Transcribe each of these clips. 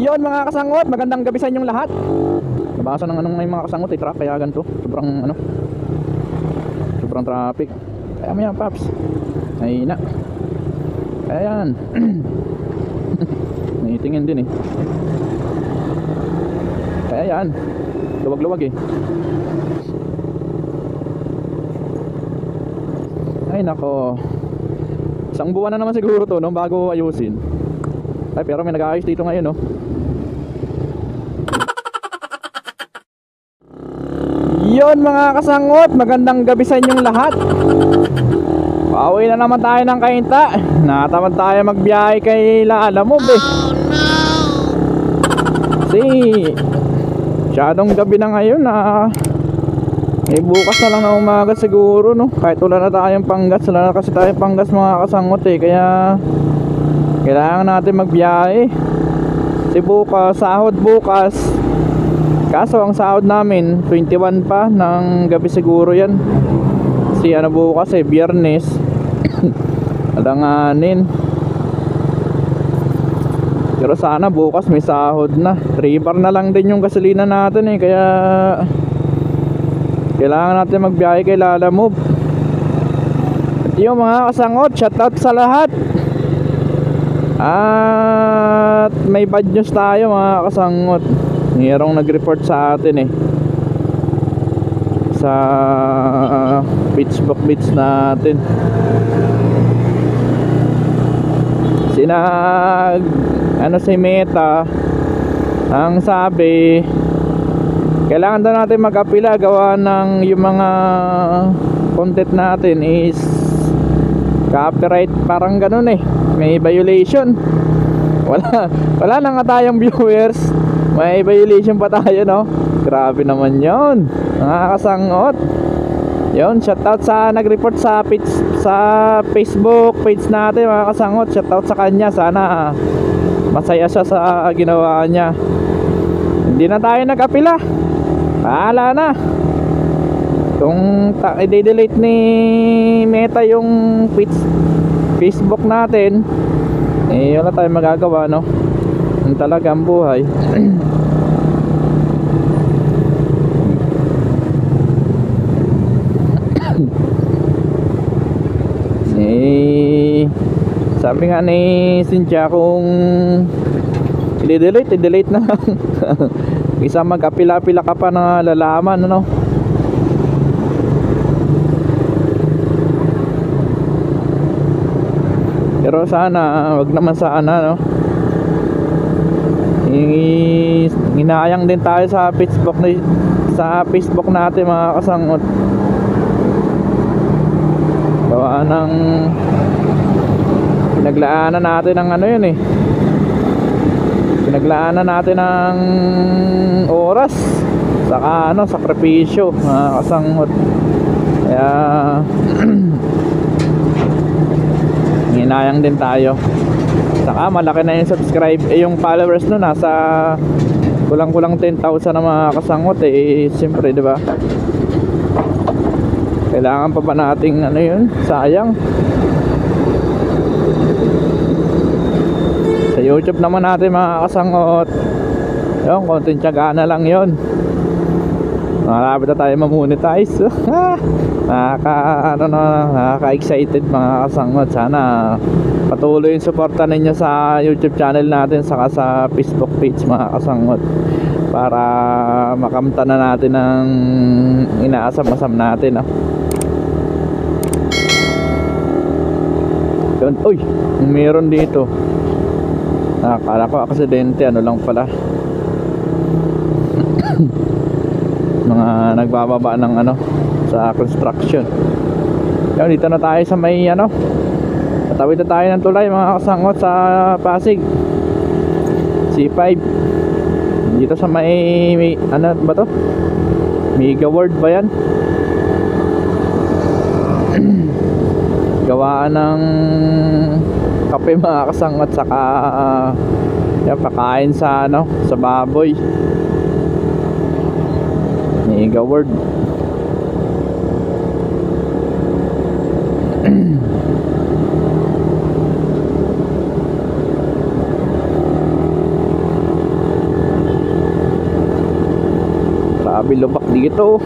Yon mga kasangot, magandang gabi sa inyong lahat. Nabasa ng anong may mga kasangot truck kaya ganito. Sobrang traffic. Kaya mo yan, paps. Ay na. Kaya yan. Naitingin din eh. Kaya yan. Luwag-luwag eh. Ay nako. Isang buwan na naman siguro to no, bago ayusin. Ay pero may nag-aayos dito ngayon no. Yon mga kasangot, magandang gabi sa inyong lahat. Pauwi na naman tayo ng Kainta. Natamad tayo magbiyahe kay Lalamove eh. Kasi masyadong gabi na ngayon na bukas na lang na umaga siguro no. Kahit wala na tayong panggas, wala na kasi tayong panggas mga kasangot eh. Kaya kailangan natin magbiyahe. Kasi bukas, sahod bukas. Kaso ang sahod namin 21 pa ng gabi siguro yan. Kasi ano bukas eh, Biyernes. Alanganin. Pero sana bukas may sahod na. 3 bar na lang din yung gasolina natin eh. Kaya kailangan natin magbiyahe kay Lalamove. At yung mga kasangot, shoutout sa lahat. At may bad news tayo mga kasangot. Mayroong nag-report sa atin eh sa Facebook page natin. Si Meta ang sabi kailangan daw natin mag-apila gawa ng yung mga content natin is copyright, parang ganun eh, may violation. Wala na nga tayong viewers, may violation pa tayo no. Grabe naman yon mga kasangot. Yon, shoutout sa nag-report sa page, sa Facebook page natin mga kasangot. Shoutout sa kanya, sana masaya siya sa ginawa niya. Hindi na tayo nag-apila, bahala na. Kung i-delete ni Meta yung page, Facebook natin, eh wala tayong magagawa no. Yung talaga ang buhay. Sabi nga ni Cynthia, kung i-delete na lang. Isa mag-apila-apila ka pa na lalaman ano. Pero sana wag naman sana no. Inaayang din tayo sa Facebook natin mga kasangot. Gawa ng pinaglaanan natin ng ano yun eh. Pinaglaanan natin ng oras saka ano, sakripisyo mga kasangot. Kaya hinayang din tayo. Saka malaki na yung subscribe yung followers no, nasa kulang-kulang 10,000 na mga kasangot eh. Siyempre di ba? Kailangan pa ba nating ano yun? Sayang. Sa YouTube naman natin mga kasangot, yung konting tiyaga na lang yun. Malapit na tayo mamonetize. Nakaka-excited mga kasangot. Sana patuloy yung suporta ninyo sa YouTube channel natin saka sa Facebook page mga kasangot, para makamta na natin ang inaasam-asam natin no? Uy, meron dito. Akala ko aksidente, ano lang pala. Mga nagbababa ng ano sa construction. Yan, dito na tayo sa may ano, tatawid na tayo ng tulay mga kasangot sa Pasig C5. Dito sa may ano ba to, Mega World ba yan? Gawaan ng kape mga kasangot, saka yan, pakain sa ano, sa baboy. Mega World. Grabe lubak dito.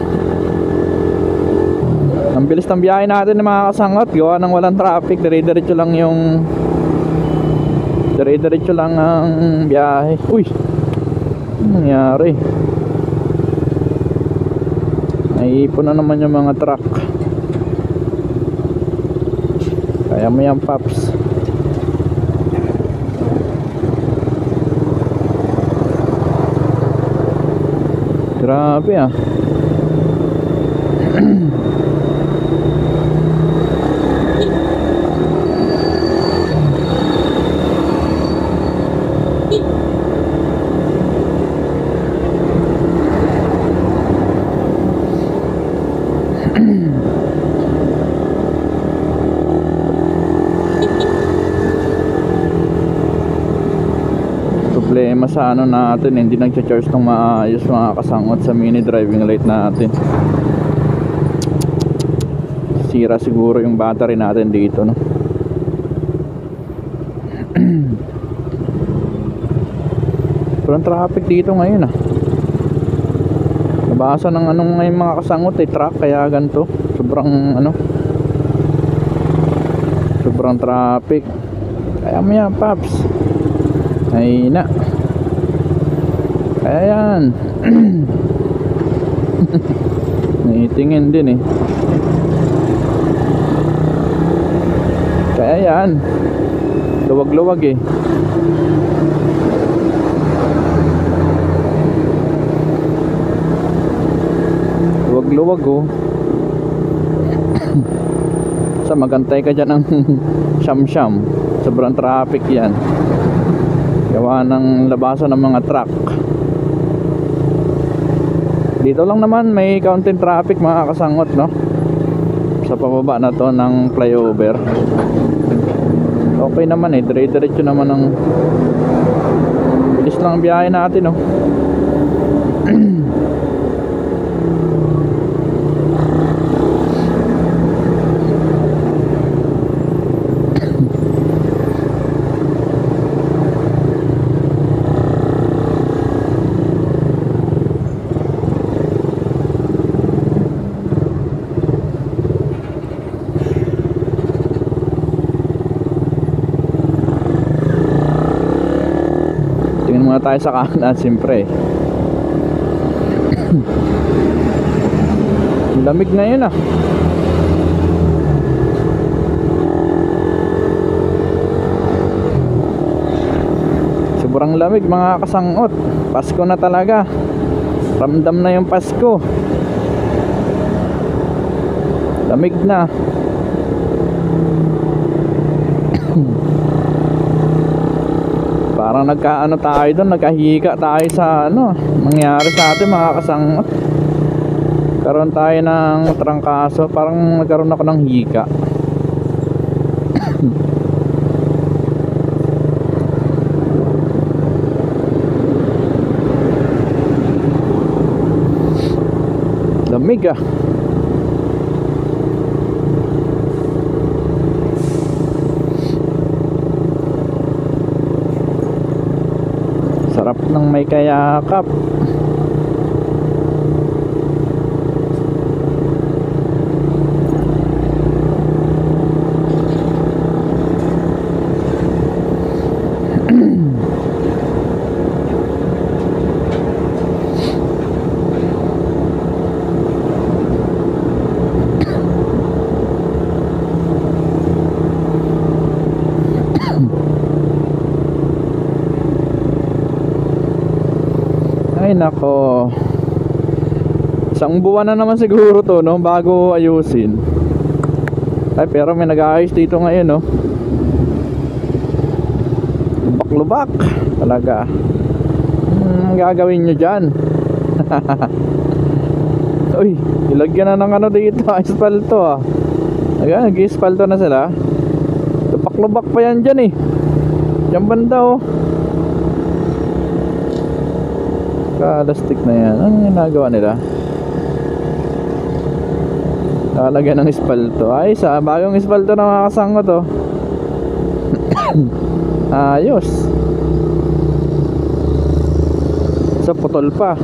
Ang bilis ng biyahe natin na mga kasangot. Gawa ng walang traffic. Dire-diretso lang ang biyahe. Uy, ano nangyari? Naiipon na naman yung mga truck. Kaya mo yan, Paps. Grabe ah. Problema sa ano natin, hindi nagcha-charge ng maayos mga kasangot sa mini driving light natin. Sira siguro yung battery natin dito, no? Pero ang traffic dito ngayon ah. Nabasa ng anong ngayon mga kasangot truck, kaya ganito. Sobrang traffic. Kaya mo yan, Paps. Ay na. Kaya yan. Naitingin din eh. Kaya yan. Luwag-luwag eh. Luwag-luwag oh. Sa magantay ka dyan ng siyam-siyam. Sobrang traffic yan. Gawa ng labasan ng mga truck. Dito lang naman may counting traffic mga kasangot, no? Sa pababa na to ng flyover. Okay naman eh, dire-diretso naman ng bilis lang ang biyahe natin, no? Tayo sa kanan siyempre. Lamig na yun ah. Sobrang lamig mga kasangot. Pasko na talaga. Ramdam na yung Pasko. Lamig na. Parang nagkaano tayo doon, nagkahika tayo sa ano nangyari sa atin mga kasangot. Karoon tayo ng trangkaso, parang nagkaroon ako ng hika. Lamig ah. Sarap ng may kayakap. Ay nako. Isang buwan na naman siguro to, no, bago ayusin. Ay pero may nag-aayos dito ngayon, no. Lubak-lubak talaga. Gagawin nyo dyan. Uy, ilagyan na ng ano dito, asfalto ah. Nag-asfalto na sila. Lubak-lubak pa yan dyan eh. Diyan banda oh. Kalastik na yan. Anong ginagawa nila? Lalagyan ng espalto. Ay, sa bagong espalto na mga kasangot to. Ayos. Sa putol pa.